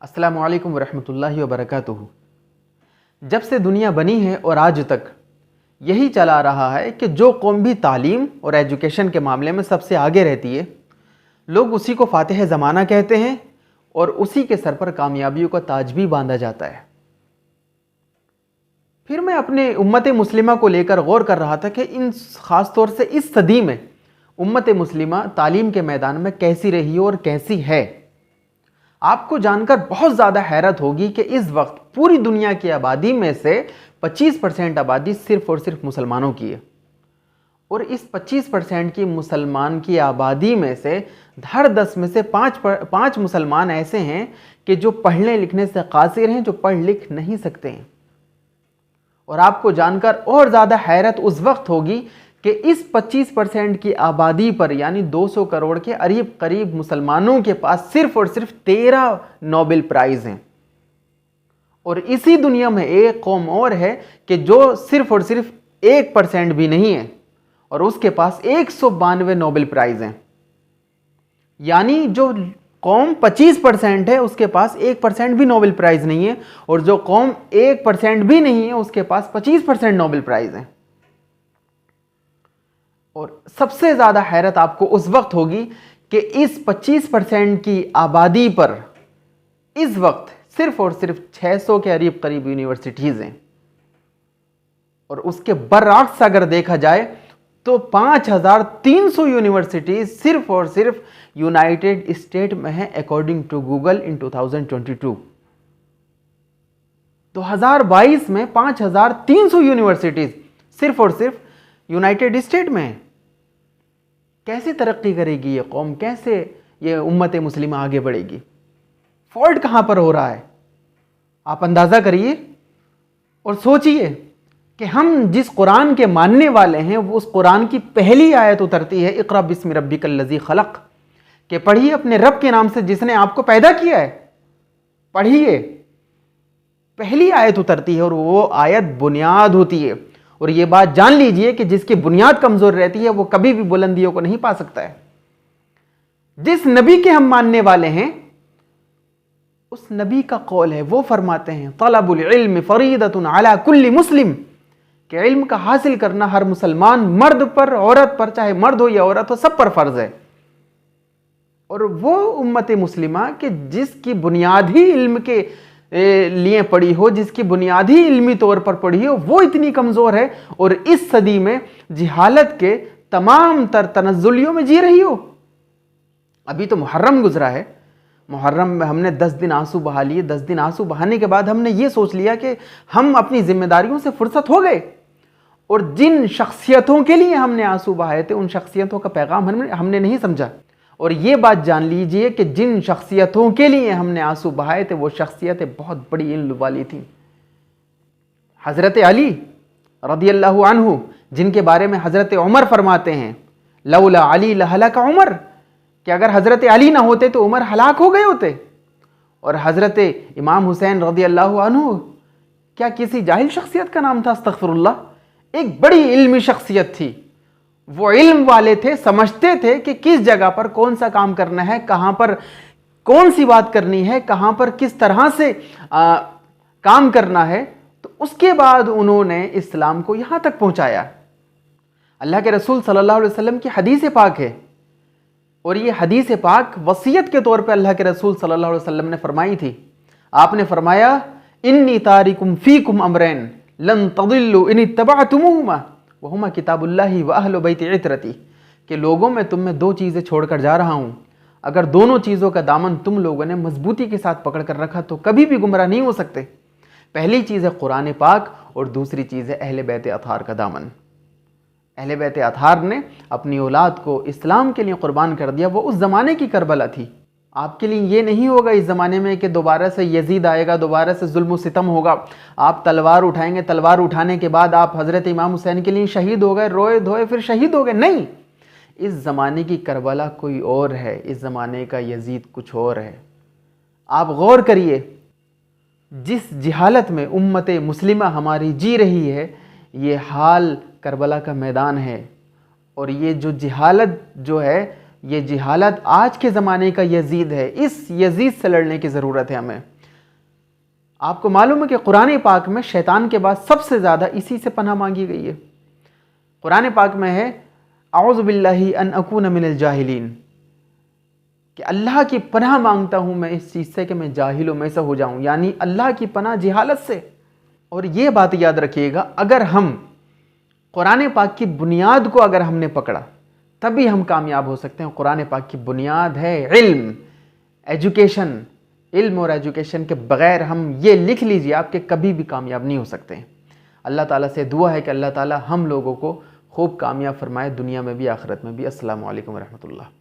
السلام علیکم ورحمۃ اللہ وبرکاتہ۔ جب سے دنیا بنی ہے اور آج تک یہی چلا رہا ہے کہ جو قوم بھی تعلیم اور ایجوکیشن کے معاملے میں سب سے آگے رہتی ہے، لوگ اسی کو فاتح زمانہ کہتے ہیں اور اسی کے سر پر کامیابیوں کا تاج بھی باندھا جاتا ہے۔ پھر میں اپنے امت مسلمہ کو لے کر غور کر رہا تھا کہ خاص طور سے اس صدی میں امت مسلمہ تعلیم کے میدان میں کیسی رہی اور کیسی ہے۔ آپ کو جان کر بہت زیادہ حیرت ہوگی کہ اس وقت پوری دنیا کی آبادی میں سے 25% آبادی صرف اور صرف مسلمانوں کی ہے، اور اس 25% کی مسلمان کی آبادی میں سے ہر 10 میں سے 5 مسلمان ایسے ہیں کہ جو پڑھنے لکھنے سے قاصر ہیں، جو پڑھ لکھ نہیں سکتے ہیں۔ اور آپ کو جان کر اور زیادہ حیرت اس وقت ہوگی کہ اس 25% کی آبادی پر یعنی 200 کروڑ کے قریب مسلمانوں کے پاس صرف اور صرف 13 نوبل پرائز ہیں، اور اسی دنیا میں ایک قوم اور ہے کہ جو صرف اور صرف 1% بھی نہیں ہے اور اس کے پاس 192 نوبل پرائز ہیں۔ یعنی جو قوم 25% ہے اس کے پاس 1% بھی نوبل پرائز نہیں ہے، اور جو قوم 1% بھی نہیں ہے اس کے پاس 25% نوبل پرائز ہیں۔ اور سب سے زیادہ حیرت آپ کو اس وقت ہوگی کہ اس 25% کی آبادی پر اس وقت صرف اور صرف 600 کے قریب یونیورسٹیز ہیں، اور اس کے برعکس اگر دیکھا جائے تو 5300 یونیورسٹیز صرف اور صرف یونائٹڈ اسٹیٹ میں ہیں اکارڈنگ ٹو گوگل ان 2022۔ 2022 میں 5300 یونیورسٹیز صرف اور صرف یونائٹڈ اسٹیٹ میں ہیں۔ کیسے ترقی کرے گی یہ قوم؟ کیسے یہ امت مسلمہ آگے بڑھے گی؟ فالٹ کہاں پر ہو رہا ہے؟ آپ اندازہ کریے اور سوچئے کہ ہم جس قرآن کے ماننے والے ہیں وہ اس قرآن کی پہلی آیت اترتی ہے اقرأ بسم ربک الذی خلق، کہ پڑھیے اپنے رب کے نام سے جس نے آپ کو پیدا کیا ہے، پڑھیے۔ پہلی آیت اترتی ہے اور وہ آیت بنیاد ہوتی ہے، اور یہ بات جان لیجئے کہ جس کی بنیاد کمزور رہتی ہے وہ کبھی بھی بلندیوں کو نہیں پا سکتا ہے۔ جس نبی کے ہم ماننے والے ہیں اس نبی کا قول ہے، وہ فرماتے ہیں طلب العلم فریضۃ علی کل مسلم، کہ علم کا حاصل کرنا ہر مسلمان مرد پر عورت پر، چاہے مرد ہو یا عورت ہو، سب پر فرض ہے۔ اور وہ امت مسلمہ کہ جس کی بنیاد ہی علم کے لیے پڑھی ہو، جس کی بنیاد ہی علمی طور پر پڑھی ہو، وہ اتنی کمزور ہے اور اس صدی میں جہالت کے تمام تر تنزلیوں میں جی رہی ہو۔ ابھی تو محرم گزرا ہے، محرم میں ہم نے 10 دن آنسو بہا لیے۔ 10 دن آنسو بہانے کے بعد ہم نے یہ سوچ لیا کہ ہم اپنی ذمہ داریوں سے فرصت ہو گئے، اور جن شخصیتوں کے لیے ہم نے آنسو بہائے تھے ان شخصیتوں کا پیغام ہم نے نہیں سمجھا۔ اور یہ بات جان لیجئے کہ جن شخصیتوں کے لیے ہم نے آنسو بہائے تھے وہ شخصیتیں بہت بڑی علم والی تھیں۔ حضرت علی رضی اللہ عنہ، جن کے بارے میں حضرت عمر فرماتے ہیں لولا علی لہلک عمر، کہ اگر حضرت علی نہ ہوتے تو عمر ہلاک ہو گئے ہوتے۔ اور حضرت امام حسین رضی اللہ عنہ کیا کسی جاہل شخصیت کا نام تھا؟ استغفر اللہ، ایک بڑی علمی شخصیت تھی۔ وہ علم والے تھے، سمجھتے تھے کہ کس جگہ پر کون سا کام کرنا ہے، کہاں پر کون سی بات کرنی ہے، کہاں پر کس طرح سے کام کرنا ہے۔ تو اس کے بعد انہوں نے اسلام کو یہاں تک پہنچایا۔ اللہ کے رسول صلی اللہ علیہ وسلم کی حدیث پاک ہے، اور یہ حدیث پاک وصیت کے طور پہ اللہ کے رسول صلی اللہ علیہ وسلم نے فرمائی تھی۔ آپ نے فرمایا انی تارکم فیکم امرین لن تضلوا ان اتبعتموہما وہما کتاب اللہ واہل بیت عترتی، کہ لوگوں میں تم میں 2 چیزیں چھوڑ کر جا رہا ہوں، اگر دونوں چیزوں کا دامن تم لوگوں نے مضبوطی کے ساتھ پکڑ کر رکھا تو کبھی بھی گمراہ نہیں ہو سکتے۔ پہلی چیز ہے قرآن پاک، اور دوسری چیز ہے اہل بیت اطہار کا دامن۔ اہل بیت اطہار نے اپنی اولاد کو اسلام کے لیے قربان کر دیا۔ وہ اس زمانے کی کربلا تھی۔ آپ کے لیے یہ نہیں ہوگا اس زمانے میں کہ دوبارہ سے یزید آئے گا، دوبارہ سے ظلم و ستم ہوگا، آپ تلوار اٹھائیں گے، تلوار اٹھانے کے بعد آپ حضرت امام حسین کے لیے شہید ہو گئے، روئے دھوئے پھر شہید ہو گئے۔ نہیں، اس زمانے کی کربلا کوئی اور ہے، اس زمانے کا یزید کچھ اور ہے۔ آپ غور کریے، جس جہالت میں امت مسلمہ ہماری جی رہی ہے، یہ حال کربلا کا میدان ہے۔ اور یہ جو جہالت جو ہے، یہ جہالت آج کے زمانے کا یزید ہے۔ اس یزید سے لڑنے کی ضرورت ہے ہمیں۔ آپ کو معلوم ہے کہ قرآن پاک میں شیطان کے بعد سب سے زیادہ اسی سے پناہ مانگی گئی ہے. قرآن پاک میں ہے اعوذ باللہ ان اکون من الجاہلین، کہ اللہ کی پناہ مانگتا ہوں میں اس چیز سے کہ میں جاہلوں میں سے ہو جاؤں، یعنی اللہ کی پناہ جہالت سے. اور یہ بات یاد رکھیے گا، اگر ہم قرآن پاک کی بنیاد کو اگر ہم نے پکڑا تبھی ہم کامیاب ہو سکتے ہیں. قرآن پاک کی بنیاد ہے علم، ایجوکیشن. علم اور ایجوکیشن کے بغیر ہم یہ لکھ لیجئے آپ کہ کبھی بھی کامیاب نہیں ہو سکتے ہیں. اللہ تعالیٰ سے دعا ہے کہ اللہ تعالیٰ ہم لوگوں کو خوب کامیاب فرمائے، دنیا میں بھی آخرت میں بھی. السلام علیکم ورحمۃ اللہ.